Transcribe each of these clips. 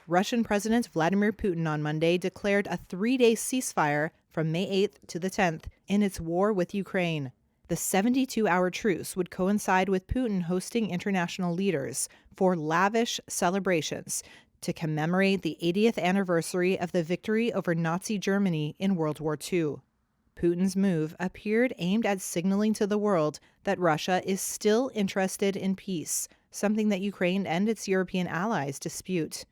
Russian President Vladimir Putin on Monday declared a 3-day ceasefire from May 8th to the 10th in its war with Ukraine. The 72-hour truce would coincide with Putin hosting international leaders for lavish celebrations to commemorate the 80th anniversary of the victory over Nazi Germany in World War II. Putin's move appeared aimed at signaling to the world that Russia is still interested in peace, something that Ukraine and its European allies dispute.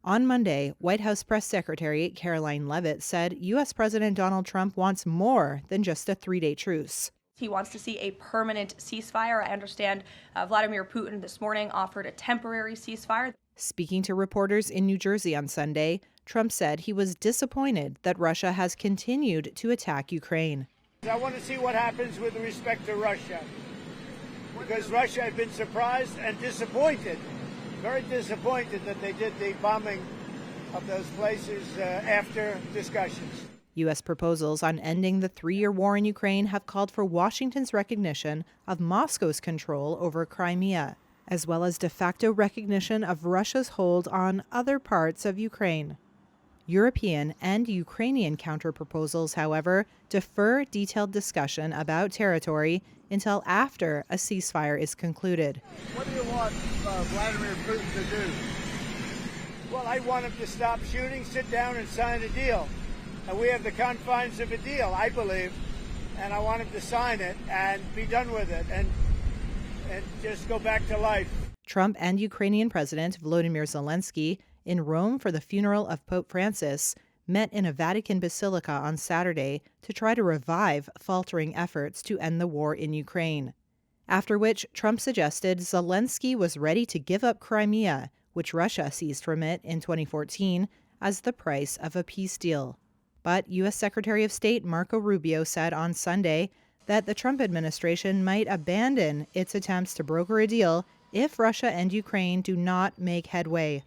On Monday, White House Press Secretary Caroline Leavitt said U.S. President Donald Trump wants more than just a 3-day truce. He wants to see a permanent ceasefire. I understand Vladimir Putin this morning offered a temporary ceasefire. Speaking to reporters in New Jersey on Sunday, Trump said he was disappointed that Russia has continued to attack Ukraine. I want to see what happens with respect to Russia, because Russia had been surprised and disappointed, very disappointed that they did the bombing of those places after discussions. U.S. proposals on ending the 3-year war in Ukraine have called for Washington's recognition of Moscow's control over Crimea, as well as de facto recognition of Russia's hold on other parts of Ukraine. European and Ukrainian counterproposals, however, defer detailed discussion about territory until after a ceasefire is concluded. What do you want Vladimir Putin to do? Well, I want him to stop shooting, sit down and sign a deal. And we have the confines of a deal, I believe, and I want him to sign it and be done with it and just go back to life. Trump and Ukrainian President Volodymyr Zelensky, in Rome for the funeral of Pope Francis, met in a Vatican basilica on Saturday to try to revive faltering efforts to end the war in Ukraine. After which, Trump suggested Zelensky was ready to give up Crimea, which Russia seized from it in 2014, as the price of a peace deal. But U.S. Secretary of State Marco Rubio said on Sunday that the Trump administration might abandon its attempts to broker a deal if Russia and Ukraine do not make headway.